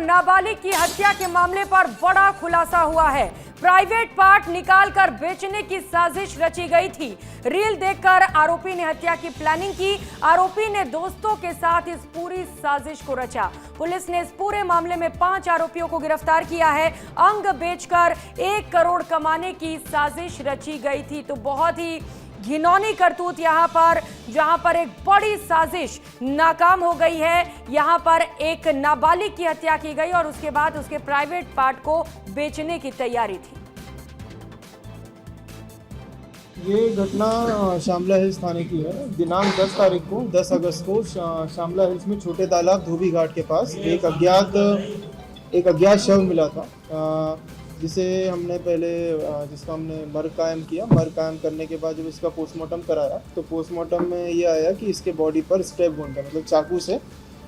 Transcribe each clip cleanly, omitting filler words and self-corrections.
नाबालिग की हत्या के मामले पर बड़ा खुलासा हुआ है। प्राइवेट पार्ट निकालकर बेचने की साजिश रची गई थी। रील देखकर आरोपी ने हत्या की प्लानिंग की। आरोपी ने दोस्तों के साथ इस पूरी साजिश को रचा। पुलिस ने इस पूरे मामले में 5 आरोपियों को गिरफ्तार किया है। अंग बेचकर 1 करोड़ कमाने की साजिश रची गई थी। तो बहुत ही घिनौनी करतूत यहां पर, जहां पर एक बड़ी साजिश नाकाम हो गई है। यहां पर एक नाबालिग की हत्या की गई और उसके बाद उसके प्राइवेट पार्ट को बेचने की तैयारी थी। ये घटना शामला हिल्स थाने की है। दिनांक 10 तारीख को 10 अगस्त को शामला हिल्स में छोटे तालाब धोबी घाट के पास एक अज्ञात शव मिला था, जिसे हमने पहले जिसका हमने मर्ग कायम किया। मर्ग कायम करने के बाद जब इसका पोस्टमार्टम कराया तो पोस्टमार्टम में ये आया कि इसके बॉडी पर स्टेप वुंड है, मतलब चाकू से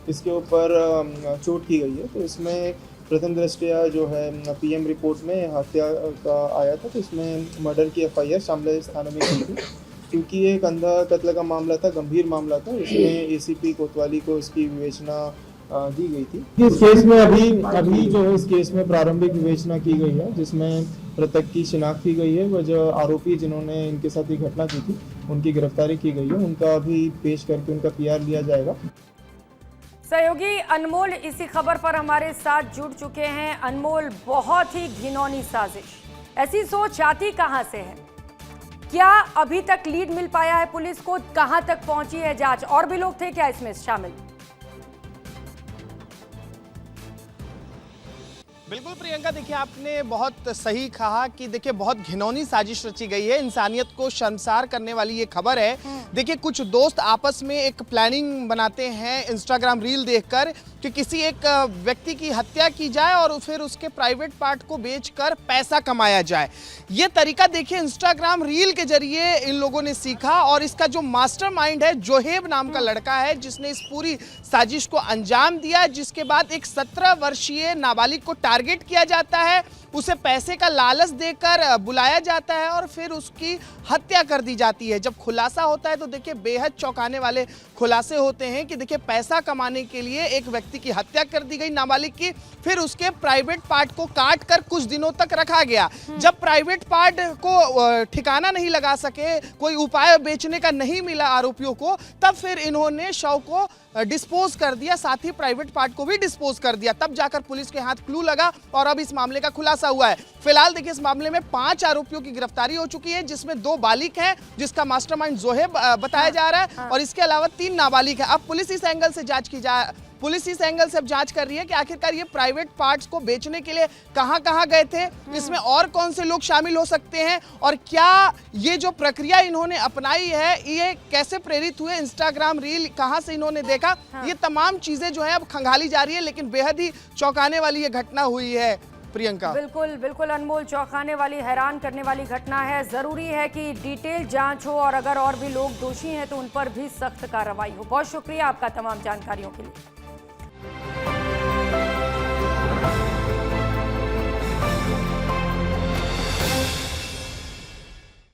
इसके ऊपर चोट की गई है। तो इसमें प्रथम दृष्टया जो है पीएम रिपोर्ट में हत्या का आया था, तो इसमें मर्डर की एफआईआर शामला हिल्स थाने में की थी, क्योंकि ये एक अंधा कत्ल का मामला था, गंभीर मामला था। इसमें एसीपी कोतवाली को इसकी विवेचना दी गई थी। इस केस में अभी जो है इस केस में प्रारंभिक विवेचना की गई है, जिसमें मृतक की शिनाख्त की गई है। वह जो आरोपी जिन्होंने इनके साथ ये घटना की थी उनकी गिरफ्तारी की गई है। उनका अभी पेश करके उनका पीआर लिया जाएगा। सहयोगी अनमोल इसी खबर पर हमारे साथ जुड़ चुके हैं। अनमोल, बहुत ही घिनौनी साजिश, ऐसी सोच आती कहां से है? क्या अभी तक लीड मिल पाया है पुलिस को? कहां तक पहुंची है जांच? और भी लोग थे क्या इसमें शामिल? बिल्कुल प्रियंका, देखिए आपने बहुत सही कहा कि देखिए बहुत घिनौनी साजिश रची गई है। इंसानियत को शर्मसार करने वाली ये खबर है। देखिए कुछ दोस्त आपस में एक प्लानिंग बनाते हैं इंस्टाग्राम रील देखकर कि किसी एक व्यक्ति की हत्या की जाए और फिर उसके प्राइवेट पार्ट को बेचकर पैसा कमाया जाए। ये तरीका देखिए इंस्टाग्राम रील के जरिए इन लोगों ने सीखा और इसका जो मास्टरमाइंड है जोहेब नाम का लड़का है, जिसने इस पूरी साजिश को अंजाम दिया। जिसके बाद एक 17 वर्षीय नाबालिग को टारगेट किया जाता है, उसे पैसे का लालच देकर बुलाया जाता है और फिर उसकी हत्या कर दी जाती है। जब खुलासा होता है तो देखिए बेहद चौंकाने वाले खुलासे होते हैं कि देखिए पैसा कमाने के लिए एक व्यक्ति की हत्या कर दी गई नाबालिग की, फिर उसके प्राइवेट पार्ट को काट कर कुछ दिनों तक रखा गया। जब प्राइवेट पार्ट को ठिकाना नहीं लगा सके, कोई उपाय बेचने का नहीं मिला आरोपियों को, तब फिर इन्होंने शव को डिस्पोज कर दिया, साथ ही प्राइवेट पार्ट को भी डिस्पोज कर दिया। तब जाकर पुलिस के हाथ क्लू लगा और अब इस मामले का खुलासा हुआ है। फिलहाल देखिए इस मामले में 5 आरोपियों की गिरफ्तारी हो चुकी है, जिसमें 2 बालिग हैं जिसका मास्टरमाइंड जोहेब बताया जा रहा है और इसके अलावा 3 नाबालिग हैं। अब पुलिस इस एंगल से अब जांच कर रही है कि आखिरकार ये प्राइवेट पार्ट्स को बेचने के लिए कहां गए थे, इसमें और कौन से लोग शामिल हो सकते हैं और क्या ये जो प्रक्रिया इन्होंने अपनाई है ये कैसे प्रेरित हुए, इंस्टाग्राम रील कहां से इन्होंने देखा, ये तमाम चीजें जो है अब खंगाली जा रही है। लेकिन बेहद ही चौंकाने वाली ये घटना हुई है प्रियंका। बिल्कुल बिल्कुल अनमोल, चौंकाने वाली, हैरान करने वाली घटना है। जरूरी है कि डिटेल जांच हो और अगर और भी लोग दोषी हैं तो उन पर भी सख्त कार्रवाई हो। बहुत शुक्रिया आपका तमाम जानकारियों के लिए।